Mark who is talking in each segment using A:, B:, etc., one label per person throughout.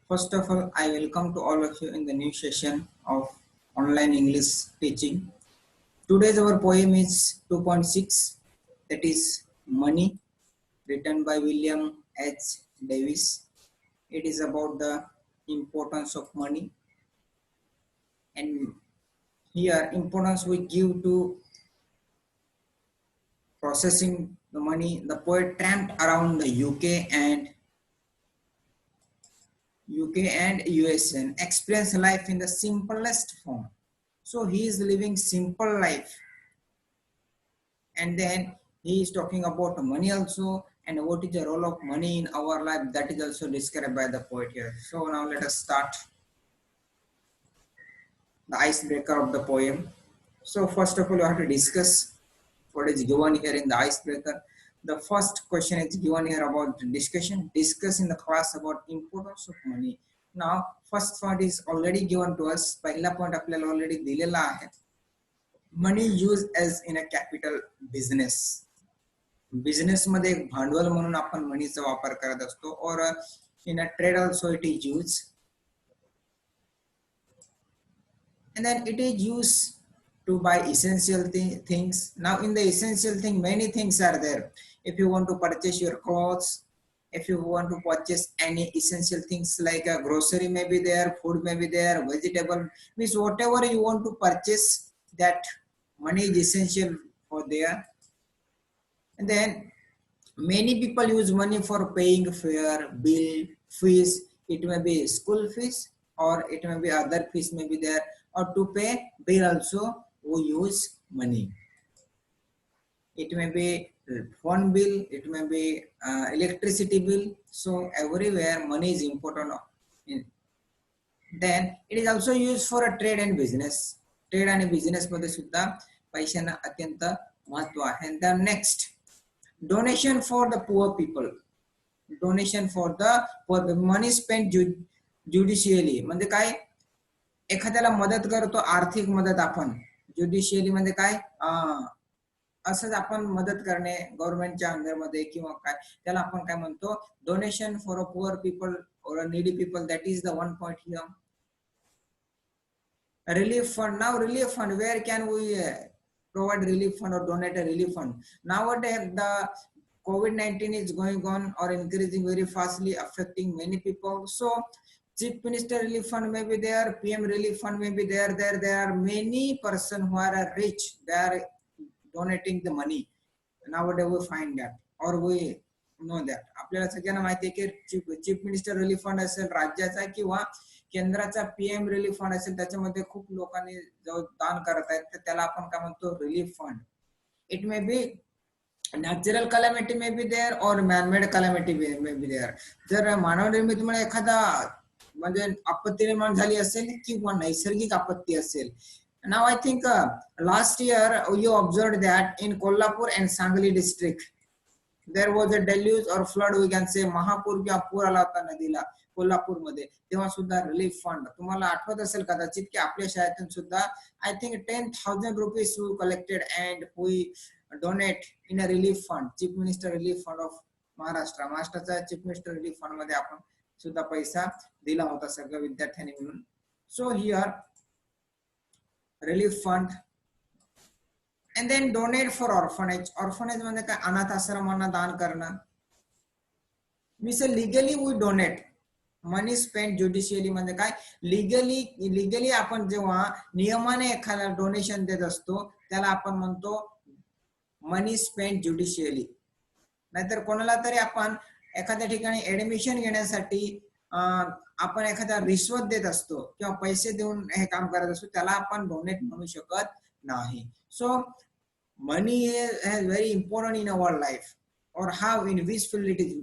A: First of all, I welcome to all of you in the new session of online English teaching. Today's our poem is 2.6, that is Money, written by William H. Davis. It is about the importance of money, and here importance we give to processing the money. The poet tramped around the UK and US and experienced life in the simplest form. So he is living simple life, and then he is talking about money also, and what is the role of money in our life, that is also described by the poet here. So now let us start the icebreaker of the poem. So first of all, you have to discuss what is given here in the icebreaker. The first question is given here about discussion. Discuss in the class about importance of money. Now first point is already given to us. पहिला point आपल्याला already दिलेला आहे. Money used as in a capital business. Business मध्ये एक भांडवल म्हणून आपण मनीचा वापर करत असतो, और in a trade also it is used, and then it is used to buy essential things. Now in the essential thing many things are there. If you want to purchase your clothes, if you want to purchase any essential things like a grocery may be there, food may be there, vegetable, means whatever you want to purchase, that money is essential for there. And then many people use money for paying fare, bill, fees. It may be school fees, or it may be other fees may be there, or to pay bill also we use money. It may be phone bill, it may be electricity bill. So everywhere money is important. Then it is also used for a trade and business. Trade and business मध्ये सुद्धा पैशांना अत्यंत महत्व आहे. And then next, donation for the poor people. Donation for the poor. The money spent judicially म्हणजे काय, एखाद्याला मदत करतो, आर्थिक मदत आपण ज्युडिशियली म्हणजे काय, असंच आपण मदत करणे गव्हर्नमेंटच्या अंडर मध्ये किंवा काय, त्याला आपण काय म्हणतो, donation for a poor people और needy people. That is the one point here. Relief fund. Now relief fund, where can we provide relief fund or donate a relief fund? Nowadays the COVID-19 is going on or increasing very fastly, affecting many people. So Chief Minister Relief Fund may be there, PM Relief Fund may be there. There are many persons who are rich, they are donating the money. Nowadays we find that, or we know that. आपल्याला सगळ्यांना माहिती आहे की chief minister relief fund असेल राज्याचा किंवा केंद्राचा PM relief fund असेल, त्याच्यामध्ये खूप लोकांनी जो दान करत आहेत, तर त्याला आपण काय म्हणतो, relief fund. It may be natural calamity may be there और manmade calamity may be there. जर मानवनिर्मितमुळे एखादा म्हणजे आपत्ती निर्माण झाली असेल किंवा नैसर्गिक आपत्ती असेल. Now I think last year you observed that in Kolhapur and Sangli district there was a deluge or flood, we can say महापूर किंवा पूर आला होता नदीला कोल्हापूर मध्ये, तेव्हा सुद्धा रिलीफ फंड. तुम्हाला आठवत असेल कदाचित की आपल्या शाळेतून सुद्धा I think 10,000 rupees we collected and we donate in a relief fund, chief minister relief fund of Maharashtra. महाराष्ट्राचा चीफ मिनिस्टर रिलीफ फंड मध्ये आपण सुद्धा पैसा दिला होता सगळ्या विद्यार्थ्यांनी मिळून. So here relief fund. And then donate for orphanage. Orphanage म्हणजे काय, अनाथ आश्रमांना दान करणं. We say legally we donate. Money spent judicially म्हणजे काय, लिगली आपण जेव्हा नियमाने एखादा डोनेशन देत असतो त्याला आपण म्हणतो मनी स्पेंट ज्युडिशियली. नाहीतर कोणाला तरी आपण एखाद्या ठिकाणी ऍडमिशन घेण्यासाठी आपण एखादा रिश्वत देत असतो किंवा पैसे देऊन हे काम करत असतो, त्याला आपण डोनेट म्हणू शकत नाही. सो money is very important in our life, or how, in which field it is.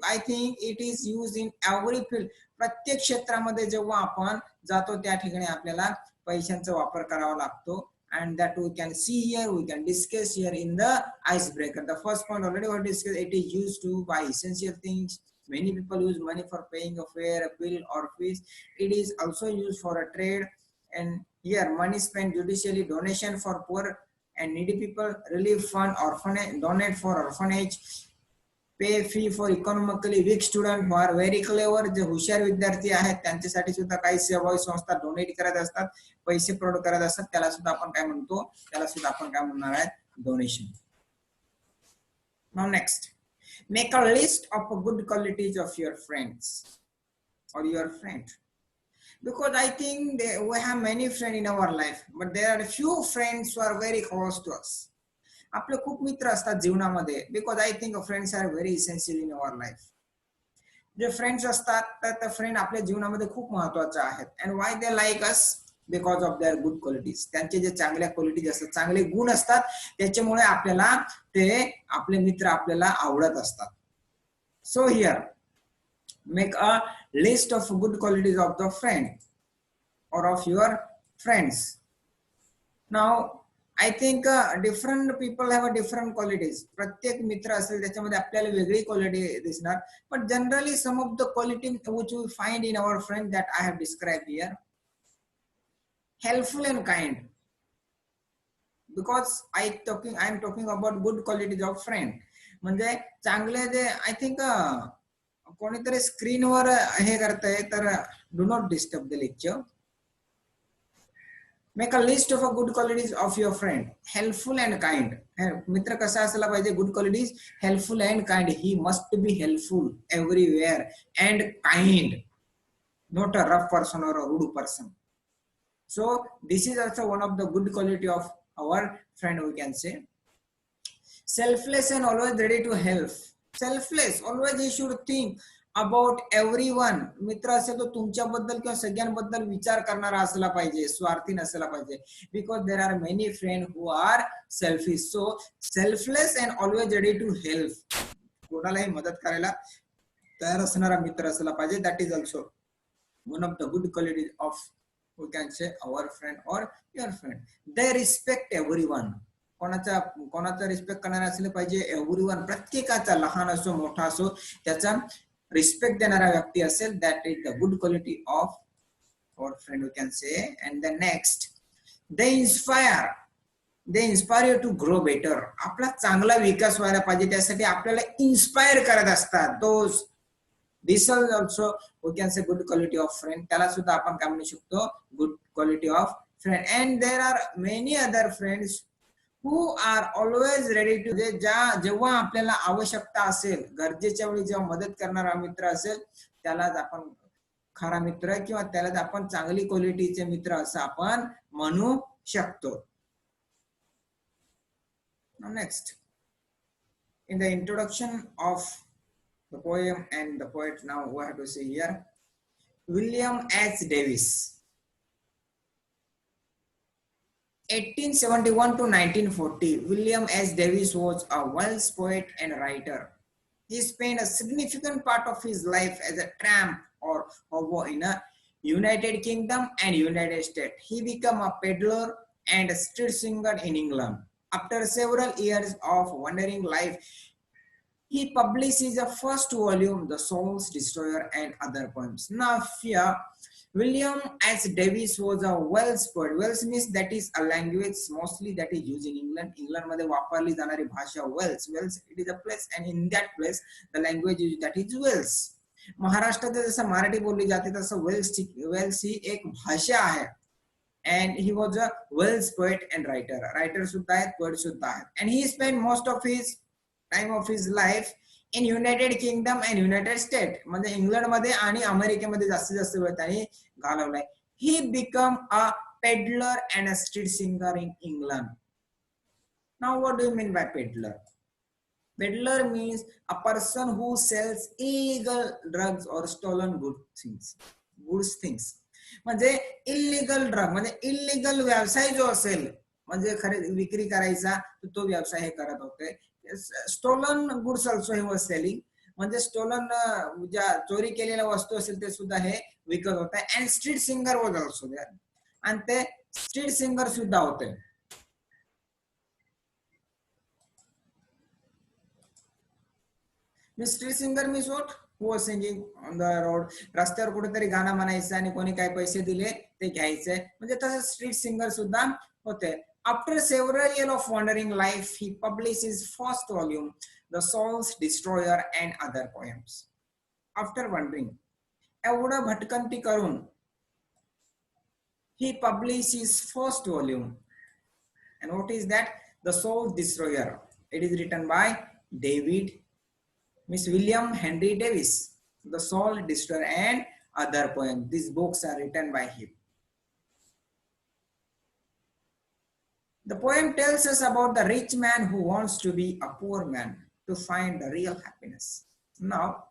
A: I think it is used in every field. प्रत्येक क्षेत्रामध्ये जेव्हा आपण जातो त्या ठिकाणी आपल्याला पैशांचा वापर करावा लागतो. And that we can see here, we can discuss here in the icebreaker. The first point already we discussed, it is used to buy essential things. Many people use money for paying a fare, a bill or fees. It is also used for a trade. And here money spent judicially, donation for poor and needy people, relief fund, orphanage, donate for orphanage. Pay fee for economically weak student who are very clever, जे हुशार विद्यार्थी आहेत त्यांच्यासाठी सुद्धा काही सेवाभावी संस्था donate करत असतात, पैसे प्रोव्हाइड करत असतात, त्याला सुद्धा आपण काय म्हणतो, त्याला सुद्धा आपण काय म्हणणार आहे, donation. Now next, make a list of good qualities of your friends or your friend, because I think we have many friends in our life, but there are few friends who are very close to us. आपले खूप मित्र असतात जीवनामध्ये, because I think friends are very essential in our life. जे friends असतात तर ते friend आपल्या जीवनामध्ये खूप महत्वाचे आहेत. And why they like us, because of their good qualities. त्यांचे जे चांगल्या क्वालिटीज असतात, चांगले गुण असतात, त्याच्यामुळे आपल्याला ते आपले मित्र आपल्याला आवडत असतात. So here make a list of good qualities of the friend or of your friends. Now I think different people have a different qualities. प्रत्येक मित्र असेल त्याच्यामध्ये आपल्याला वेगळी क्वालिटी दिसणार, but generally some of the qualities which we find in our friend that I have described here: helpful and kind. Because I am talking about good qualities of friend. म्हणजे चांगले जे, I think कोणीतरी स्क्रीनवर हे करतंय, तर do not disturb the lecture. Make a list of good qualities of your friend. Helpful and kind. मित्र कसा असला पाहिजे? Good qualities, helpful and kind. He must be helpful everywhere and kind, not a rough person or a rude person. So this is also one of the good quality of our friend, we can say. Selfless and always ready to help. Selfless, always he should think about everyone. मित्र असेल तो तुमच्याबद्दल किंवा सगळ्यांबद्दल विचार करणारा असला पाहिजे, स्वार्थी नसला पाहिजे. Because there are many friend who are selfish. So selfless and always ready to help. कोणालाही मदत करायला तयार असणारा मित्र असला पाहिजे. That is also one of the good qualities of, we can say, our friend और your friend. They respect everyone. कोणाचा रिस्पेक्ट करणारा असले पाहिजे, एव्हरीवन, प्रत्येकाचा, लहान असो मोठा असो, त्याचा रिस्पेक्ट देणारा व्यक्ती असेल. That is the good quality of our friend, we can say. And the next, they inspire you to grow better. आपला चांगला विकास व्हायला पाहिजे, त्यासाठी आपल्याला इन्स्पायर करत असतात. Those this is also, we can say, good quality of friend. त्याला सुद्धा आपण काय म्हणू शकतो, good quality of friend. And there are many other friends who are always ready to, जेव्हा आपल्याला आवश्यकता असेल, गरजेच्या वेळी जेव्हा मदत करणारा मित्र असेल, त्यालाच आपण खरा मित्र किंवा त्यालाच आपण चांगली क्वालिटीचे मित्र असं आपण म्हणू शकतो. Next, in the introduction of the poem and the poet, now we have to say here, William H. Davis, 1871 to 1940. William H. Davis was a Welsh poet and writer. He spent a significant part of his life as a tramp or hobo in the United Kingdom and United States. He became a peddler and a street singer in England. After several years of wandering life, he published his first volume, The Soul's Destroyer, and other poems. Now here, William H. Davis was a Welsh poet. Welsh means that is a language mostly that is used in England. England मध्ये वापरली जाणारी भाषा Welsh. Welsh, it is a place, and in that place the language is that is Welsh. महाराष्ट्रात जसं मराठी बोलली जाते तसं Welsh ही एक भाषा आहे. And he was a Welsh poet and writer. Writer सुद्धा आहेत, poet सुद्धा आहेत. And he spent most of his time of his life in United Kingdom and United States. म्हणजे इंग्लंड मध्ये आणि अमेरिकेमध्ये जास्तीत जास्त वेळ त्यांनी घालवलाय. He became a peddler and a street singer in England. Now what do you mean by peddler? Peddler means a person who sells illegal drugs or stolen goods things. म्हणजे illegal drug म्हणजे illegal व्यवसाय जो असेल, म्हणजे खरेदी विक्री करायचा, तो व्यवसाय हे करत होते. स्टोलन गुड्स ऑल्सो हे वॉज सेलिंग. म्हणजे स्टोलन, ज्या चोरी केलेल्या वस्तू असेल ते सुद्धा हे विकत होते. And street singer was also there. आणि ते स्ट्रीट सिंगर सुद्धा होते. Street singer means what? Who was singing on the road. रस्त्यावर कुठेतरी गाणं म्हणायचं आणि कोणी काही पैसे दिले ते घ्यायचे, म्हणजे तसं स्ट्रीट सिंगर सुद्धा होते. After several years of wandering life, he published his first volume, The Soul's Destroyer and Other Poems. After wandering, एवढं भटकंती करून, he published his first volume. And what is that? The Soul's Destroyer. It is written by William Henry Davis. The Soul Destroyer and Other Poems. These books are written by him. The poem tells us about the rich man who wants to be a poor man to find the real happiness. Now,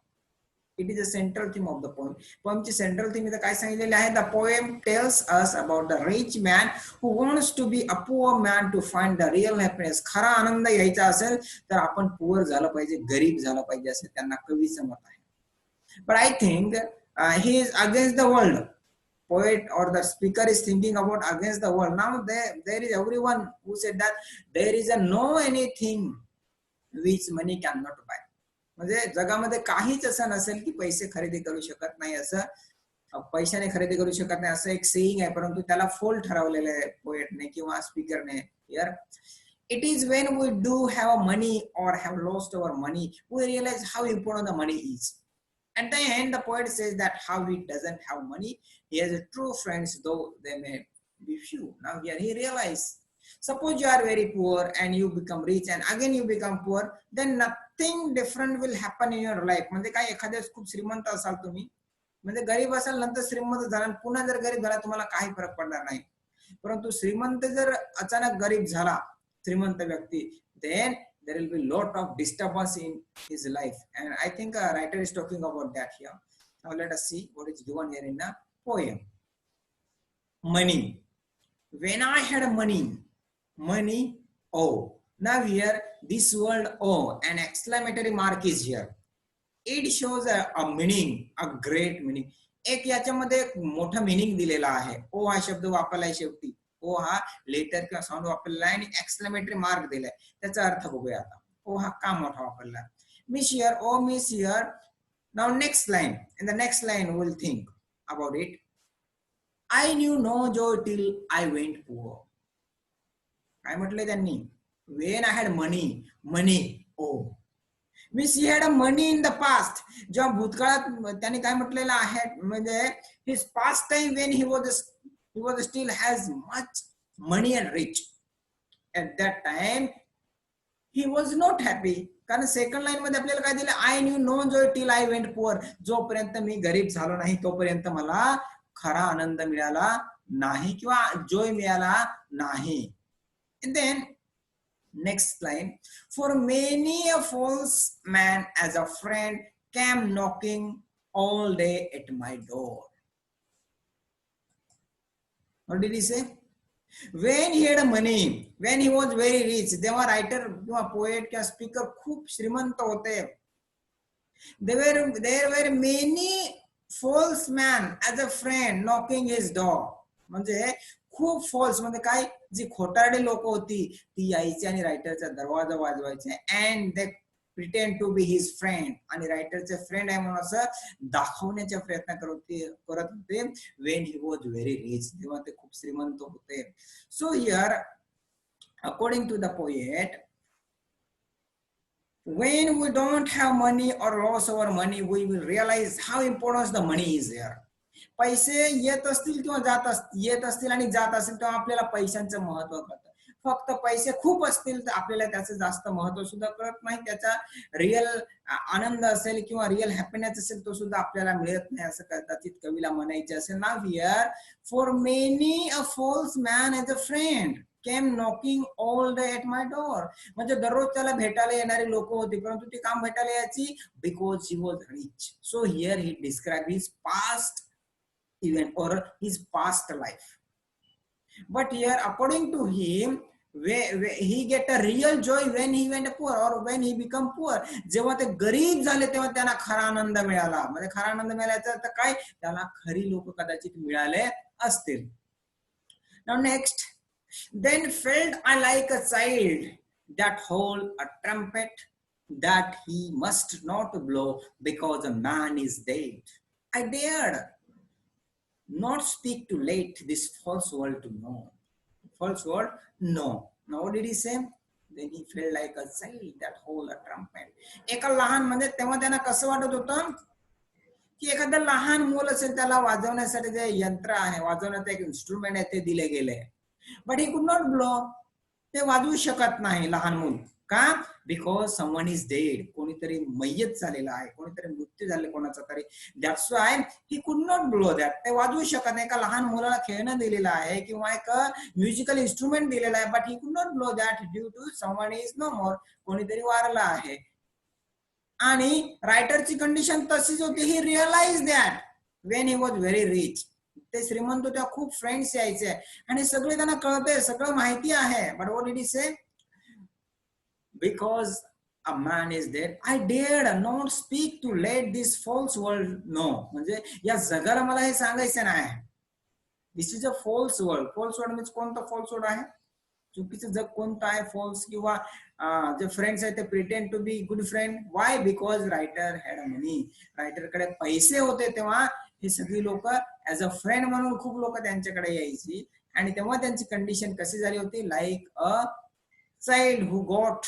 A: it is a central theme of the poem. Poemची central theme इथं काय सांगितलेलं आहे? The poem tells us about the rich man who wants to be a poor man to find the real happiness. खरा आनंद यायचा असेल तर आपण poor झालं पाहिजे, गरीब झालं पाहिजे असं त्यांना कवीचं मत आहे. But I think he is against the world. Poet or the speaker is thinking about against the world. Now there is everyone who said that there is a no anything which money cannot buy. म्हणजे जगामध्ये काहीच असं नसेल की पैसे खरेदी करू शकत नाही, असं पैशाने खरेदी करू शकत नाही असं एक सेइंग आहे, परंतु त्याला फोल ठरवलेलं आहे पोएटने किंवा स्पीकरने. Here it is when we do have money or have lost our money we realize how important the money is. At the end, the poet says that how he doesn't have money, he has true friends, though they may be few. Now here he realizes, suppose you are very poor and you become rich and again you become poor, then nothing different will happen in your life. म्हणजे काय एखाद्या खूप श्रीमंत असाल तुम्ही, म्हणजे गरीब असाल नंतर श्रीमंत झाला पुन्हा जर गरीब झाला तुम्हाला काही फरक पडणार नाही. परंतु श्रीमंत जर अचानक गरीब झाला, श्रीमंत व्यक्ती, then there will be a lot of disturbance in his life. And I think a writer is talking about that here. Now let us see what is given here in the poem. Money. When I had money, oh. Now here, this word oh, an exclamatory mark is here. It shows a meaning, a great meaning. एक याच्यामध्ये एक मोठा meaning दिलेला आहे. ओ हा शब्द वापरलाय शेवटी. ओ हा लेटर किंवा साऊंड वापरलेला आहे आणि एक्सक्लेमेटरी मार्क दिलाय. त्याचा अर्थ बघूया आता. ओ हा का मोठा वापरला. Miss here, oh miss here. Now next line. In the next line we'll think about it. I knew no joy till I went poor. काय म्हटलंय त्यांनी? When I had money, oh. Means he had a money in the past. जेव्हा भूतकाळात त्यांनी काय म्हटलेलं आहे म्हणजे his past time when he was still has much money and rich. At that time he was not happy. कारण second line मध्ये आपल्याला काय दिलं? I knew no joy till I went poor. जोपर्यंत मी गरीब झालो नाही तोपर्यंत मला खरा आनंद मिळाला नाही किंवा joy मिळाला नाही. And then next line, for many a false man as a friend came knocking all day at my door. What did he say? When he had money, when he was very rich, तेव्हा writer किंवा poet किंवा speaker खूप श्रीमंत होते. There were many false men as a friend knocking his door. म्हणजे खूप false म्हणजे काय, जी खोटारडी लोक होती ती यायची आणि रायटरचा दरवाजा वाजवायचे and they pretend to be his friend आणि रायटरचे फ्रेंड आहे म्हणून असं दाखवण्याचा प्रयत्न करत होते. When he was very rich, तेव्हा ते खूप श्रीमंत होते. So here according to the poet, when we don't have money or lose our money we will realize how important the money is here. पैसे येत असतील किंवा येत असतील आणि जात असतील तेव्हा आपल्याला पैशांचं महत्व कळतं. फक्त पैसे खूप असतील तर आपल्याला त्याचं जास्त महत्व सुद्धा कळत नाही. त्याचा रिअल आनंद असेल किंवा रिअल हॅपीनेस असेल तो सुद्धा आपल्याला मिळत नाही असं कदाचित कवीला म्हणायचे असेल. Now here, for many a false man as a friend came knocking all day at my door. म्हणजे दररोज त्याला भेटायला येणारी लोक होती, परंतु ती काम भेटायला यायची because he was rich. So here he describe his past event or his past life. But here according to him he get a real joy when he went poor or when he become poor. जेव्हा ते गरीब झाले तेव्हा त्यांना खरा आनंद मिळाला. म्हणजे खरा आनंद मिळाल्याचा तर काय, त्याला खरी लोक कदाचित मिळाले असतील. Now next, then felt I like a child that hold a trumpet that he must not blow because a man is dead. I dared not speak too late this false world to know. false word no. Now what did he say? Then he felt like a child that hold a trumpet. एका लहान म्हणजे तेव्हा त्यांना कसं वाटत होतं की एखादं लहान मूल असेल त्याला वाजवण्यासाठी जे यंत्र आहे, वाजवण्याचं एक इन्स्ट्रुमेंट आहे ते दिले गेले, but he could not blow. ते वाजवू शकत नाही लहान मूल. का? Because someone is dead. कोणीतरी मय्यत झालेला आहे, कोणीतरी मृत्यू झाले कोणाचा तरी. That's why he could not blow that. ते वाजवू शकत नाही. एका लहान मुलाला खेळणं दिलेलं आहे किंवा एक म्युझिकल इन्स्ट्रुमेंट दिलेला आहे, but he could not blow that due to someone is no more. कोणीतरी वारला आहे. आणि रायटरची कंडिशन तशीच होती. He realize that when he was very rich. ते श्रीमंत होते, खूप फ्रेंड्स यायचे आणि सगळे त्यांना कळते, सगळं माहिती आहे. बट व्हॉट डिड ही से? Because a man is dead, I dared not speak to let this false world know. म्हणजे या जगाला मला हे सांगायचं नाही. This is a false world. False world means कोणतं फॉल्स वर्ल्ड आहे? चुकीचं जग कोणतं आहे? फॉल्स. किंवा जे फ्रेंड्स आहेत ते pretend to be good friend. Why? Because writer had money. रायटरकडे पैसे होते तेव्हा हे सगळी लोक ऍज अ फ्रेंड म्हणून खूप लोक त्यांच्याकडे यायची. आणि तेव्हा त्यांची कंडिशन कशी झाली होती? Like a child who got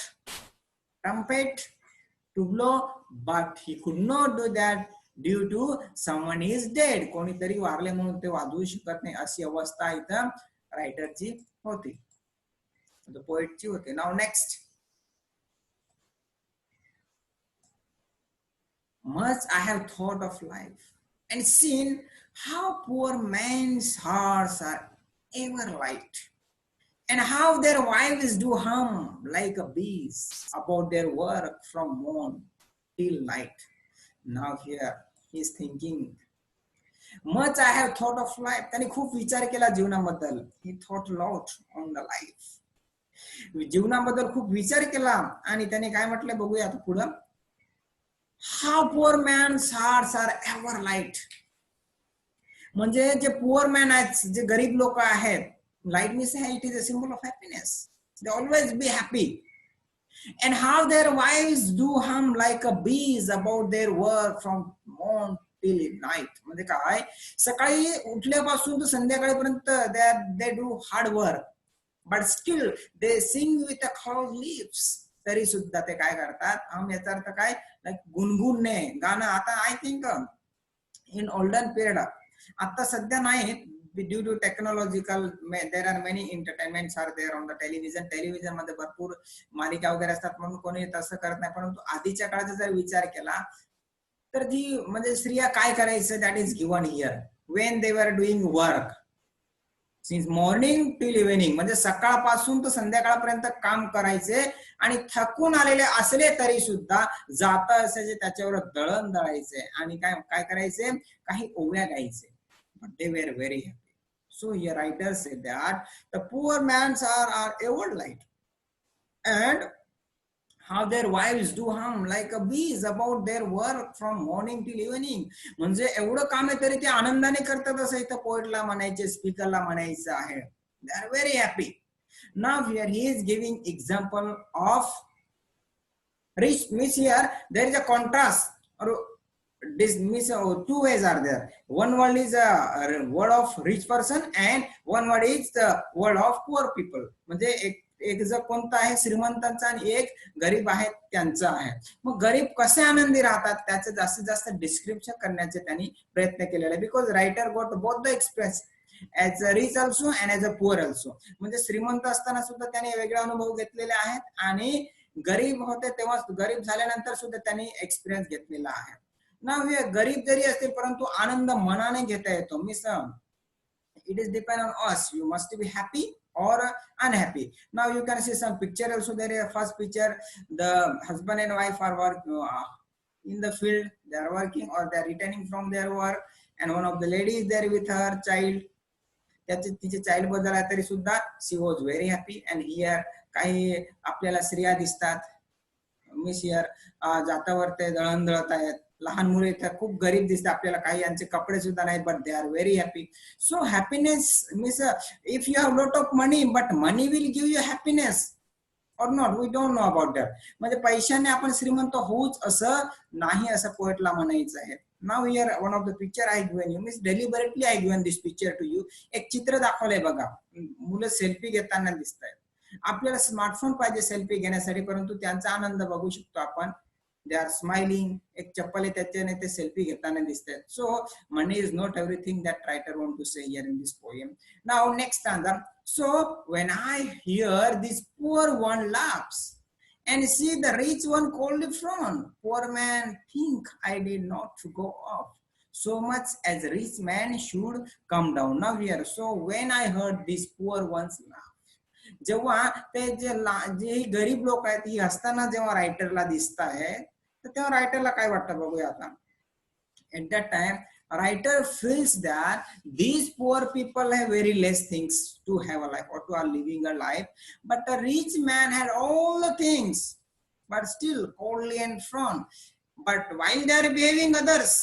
A: trumpet to blow, but he could not do that due to someone is dead. कोणीतरी वारले म्हणून ते वाजवू शकत नाही, अशी अवस्था इथं रायटरची होती, पोएटची होती. Now next. Much I have thought of life and seen how poor men's hearts are ever light, and how their wives do hum like a bees about their work from morn till night. Now here he is thinking, much I have thought of life. त्यांनी खूप विचार केला जीवनाबद्दल. He thought lot on the life. जीवनाबद्दल खूप विचार केला आणि त्याने काय म्हटलं बघूया आता पुढं. How poor man's hearts are ever light. म्हणजे जे पुअर मॅन आहेत, जे गरीब लोक आहेत, light means it is a symbol of happiness. They always be happy. And how their wives do hum like a bees about their work from morn till night. म्हणजे काय? सकाळी उठल्यापासून तर संध्याकाळपर्यंत they do hard work, but still they sing with a curled lips. तरी सुद्धा ते काय करतात? हम याचा अर्थ काय? गुणगुणणे, गाणं. आता I think in olden period, आता सध्या नाही, due to technological there are many entertainments are there on the television मध्ये भरपूर मालिका वगैरे असतात म्हणून कोणी तसं करत नाही. परंतु आधीच्या काळाचा जर विचार केला तर ती म्हणजे स्त्रिया काय करायचं, that is given here. When they were doing work since morning till evening, म्हणजे सकाळपासून तर संध्याकाळपर्यंत काम करायचे आणि थकून आलेले असले तरी सुद्धा जाता असायचे त्याच्यावर दळण दळायचे आणि काय काय करायचे, काही ओव्या गायचे. But they were very happy. So here writer said that the poor man's are ever light, and how their wives do hum like a bees about their work from morning till evening. म्हणजे एवढं काम आहे तरी ते आनंदाने करतात असं इथं पोएटला म्हणायचे, स्पीकरला म्हणायचं आहे. They are very happy. Now here he is giving example of rich means here there is a contrast or this means two ways are there. One word is a word of rich person and one word is the word of poor people. म्हणजे एक जर कोणता आहे श्रीमंतांचा आणि एक गरीब आहे त्यांचा आहे. मग गरीब कसे आनंदी राहतात त्याचे जास्तीत जास्त डिस्क्रिप्शन करण्याचे त्यांनी प्रयत्न केलेला आहे. Because writer got both the express as a rich also and as a poor also. म्हणजे श्रीमंत असताना सुद्धा त्याने वेगळे अनुभव घेतलेले आहेत आणि गरीब होते तेव्हा, गरीब झाल्यानंतर सुद्धा त्यांनी एक्सपिरियन्स घेतलेला आहे. ना गरीब जरी असतील परंतु आनंद मनाने घेता येतो. Means it is depend on us. You must be happy or unhappy. Now you can see some picture also there. First picture, the husband and wife are working in the field, they are working or they are returning from their work, and one of the lady is there with her child. त्याचे तिचे child बद्दल आहे तरी सुद्धा she was very happy. And here काही आपल्याला स्त्रिया दिसतात, मिस हिअर जातावर ते दळण दळत आहेत. लहान मुले इथं खूप गरीब दिसतात आपल्याला, काही यांचे कपडे सुद्धा नाहीत, but they are very happy. So happiness means if you have lot of money but money will give you happiness और not, we don't know about that. म्हणजे पैशाने आपण श्रीमंत होऊच असं नाही, असं पोएटला म्हणायचं आहे. Now here one of the picture I given you, means deliberately I given this picture to you. एक चित्र दाखवलंय बघा, मुलं सेल्फी घेताना दिसतायत. आपल्याला स्मार्टफोन पाहिजे सेल्फी घेण्यासाठी, परंतु त्यांचा आनंद बघू शकतो आपण. They are smiling. एक चप्पल आहे त्याच्याने ते सेल्फी घेताना दिसतात. So money is not everything that writer want to say here in this poem. Now next stanza. So when I hear this poor one laughs and see the rich one coldly frown, poor man think I did not go off so much as rich man should come down. Now here, so when I heard this poor one's laugh, जेव्हा ते जे गरीब लोक आहेत ही हसताना जेव्हा रायटरला दिसत आहे, तर तेव्हा रायटरला काय वाटतं बघूया आता. At that time, writer feels that these poor people have very less things to have a life or to are living a life, but a rich man had all the things, but still coldly and frown. But while they are behaving others,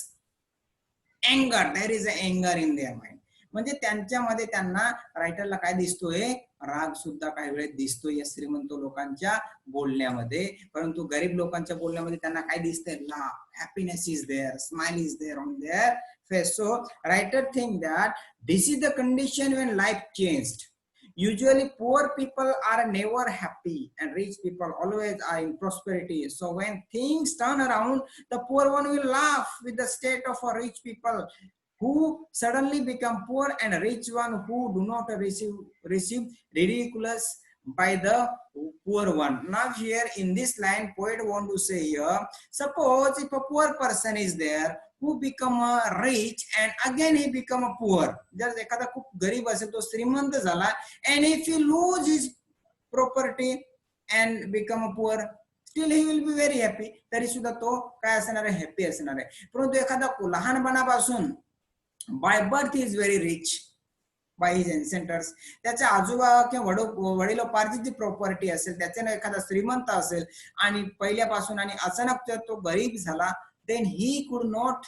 A: anger, there is an anger in their mind. म्हणजे त्यांच्यामध्ये त्यांना रायटरला काय दिसतोय, राग सुद्धा काही वेळेस दिसतोय या श्रीमंत लोकांच्या बोलण्यामध्ये, परंतु गरीब लोकांच्या बोलण्यामध्ये त्यांना काय दिसतंय, happiness is there, smile is there on their face. So writer think that this is the condition when life changed. Usually poor people are never happy and rich people always are in prosperity. So when things turn around, the poor one will laugh with the state of a rich people who suddenly become poor, and rich one who do not receive ridiculous by the poor one. Now here in this line poet want to say here, suppose if a poor person is there who become a rich and again he become a poor. जर एखादा खूप गरीब असेल तो श्रीमंत झाला, and if he lose his property and become a poor, still he will be very happy. तरी सुद्धा तो काय असणार आहे, हॅपी असणार आहे. परंतु एखादा लहानपणापासून by birth he is very rich by his ancestors, त्याच्या आजोबा किंवा वडिलोपार्जित जी प्रॉपर्टी असेल त्याच्याने एखादा श्रीमंत असेल आणि पहिल्यापासून आणि अचानक तो गरीब झाला, then he could not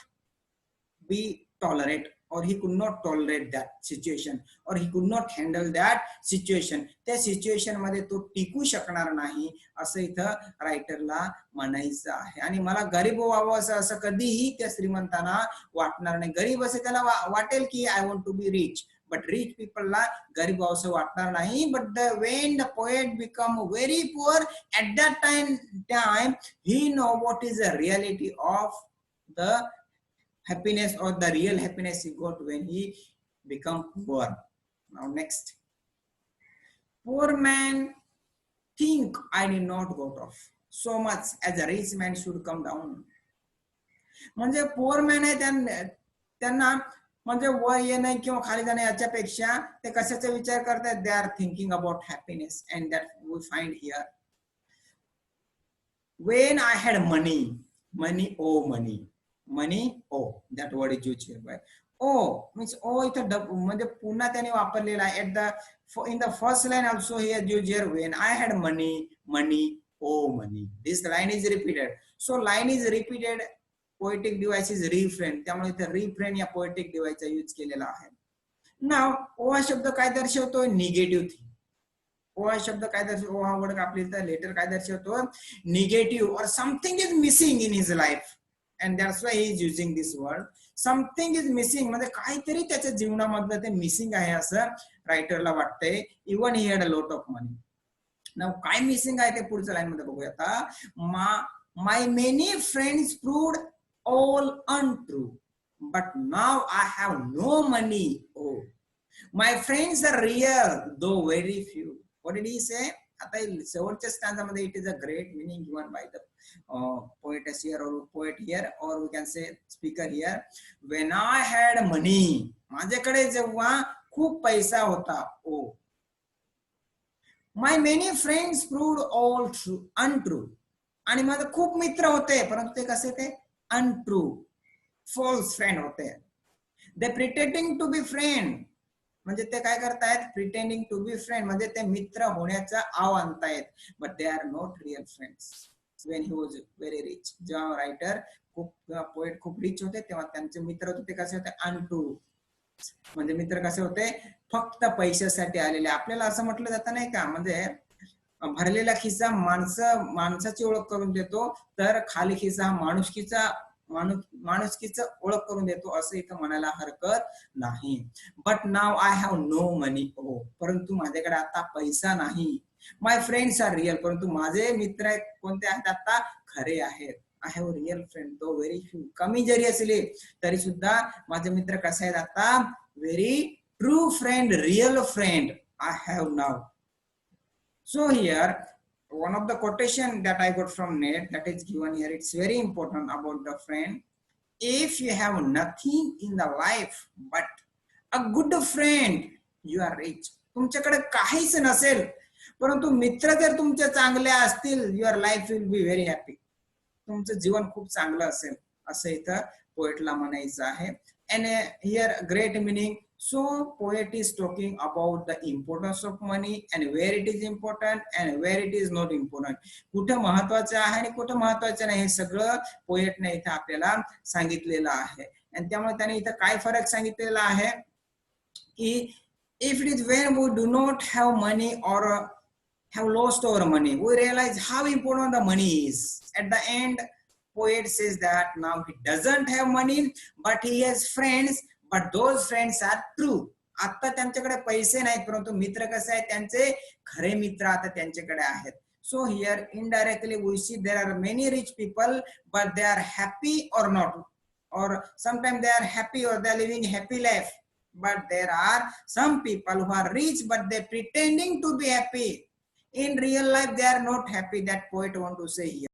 A: be tolerate or he could not tolerate that situation or he could not handle that situation. त्या सिच्युएशन मध्ये तो टिकू शकणार नाही असं इथं रायटरला म्हणायचं आहे. आणि मला गरीब व्हावं असं कधीही त्या श्रीमंतांना वाटणार नाही. गरीब असे त्याला वाटेल की I want to be rich, but rich people ला गरीब असं वाटणार नाही. But when the poet become very poor, at that time he know what is the reality of the happiness or the real happiness he got when he become poor. Now next, poor man think I did not go off so much as a rich man should come down. म्हणजे poor man आहे त्यांना म्हणजे वर येणे किंवा खाली जाणे याच्यापेक्षा ते कशाचा विचार करतात, they are thinking about happiness, and that we find here. When I had money, oh, that word is used here. Oh means oh इथं म्हणजे पुन्हा त्याने वापरलेला आहे. In the first line also here used here, when I had money, oh money. This line is repeated. So line is repeated, poetic device is refrain, त्यामुळे इथं refrain या poetic device चा यूज केलेला आहे. Now ओ हा शब्द काय दर्शवतोय, negative thing. ओ हा शब्द काय दर्शवतो, ओ हा वर्ड आपल्या इथं लेटर काय दर्शवतो, negative or something is missing in his life. And that's why he is using this word. Something is missing, म्हणजे काहीतरी त्याच्या जीवनामधलं ते मिसिंग आहे असं रायटरला वाटतंय. Even he had a lot of money. Now काय मिसिंग आहे ते पुढच्या लाईन मध्ये बघूया आता. My many friends proved all untrue, but now I have no money. Oh, my friends are real though very few. What did he say? आता शेवटच्या स्टँजामध्ये it is a great meaning given by the poetess here or poet here, or we can say speaker here. When I had money, माझ्याकडे जेव्हा खूप पैसा होता. Oh, my many friends proved all untrue. आणि माझे खूप मित्र होते परंतु ते कसे ते untrue, false friend होते. They pretending to be friend, म्हणजे ते काय करतायत, प्रिटेंडिंग टू बी फ्रेंड, म्हणजे ते मित्र होण्याचा आव आणतायत, but they are not real friends. when he was very rich, जेव्हा रायटर खूप पोएट खूप रिच होते तेव्हा त्यांचे मित्र होते ते कसे होते, अनट्रू, म्हणजे मित्र कसे होते, फक्त पैशासाठी आलेले. आपल्याला असं म्हटलं जातं नाही का, म्हणजे भरलेला खिस्सा माणसाची ओळख करून देतो, तर खाली खिस्सा माणुसकीचा माणुसकीचं ओळख करून देतो असं इथं म्हणायला हरकत नाही. But now I have no money, हो परंतु माझ्याकडे आता पैसा नाही. माय फ्रेंड्स आर रिअल, परंतु माझे मित्र कोणते आहेत आता, खरे आहेत. आय हॅव रिअल फ्रेंड दो व्हेरी फ्यू, कमी जरी असले तरी सुद्धा माझे मित्र कसे आहेत आता, very true friend, real friend I have now. So here one of the quotation that I got from net that is given here, it's very important about the friend. If you have nothing in the life but a good friend, you are rich. तुमच्याकडे काहीच नसेल परंतु मित्र जर तुमचे चांगले असतील, your life will be very happy, तुमचं जीवन खूप चांगलं असेल असं इथं पोएटला म्हणायचं आहे. And here great meaning. So poet is talking about the importance of money and where it is important and where it is not important. कुठं महत्वाचं आहे आणि कुठं महत्वाचं नाही हे सगळं पोएटने इथं आपल्याला सांगितलेलं आहे. आणि त्यामुळे त्याने इथं काय फरक सांगितलेला आहे की if it is when we do not have money or have lost our money, we realize how important the money is. At the end, poet says that now he doesn't have money but he has friends, but those friends are true. आता त्यांच्याकडे पैसे नाहीत परंतु मित्र कसे आहेत, त्यांचे खरे मित्र आता त्यांच्याकडे आहेत. So here indirectly we see there are many rich people but they are happy or not, or sometimes they are happy or they are living happy life, but there are some people who are rich but they pretending to be happy. In real life they are not happy. That poet want to say here.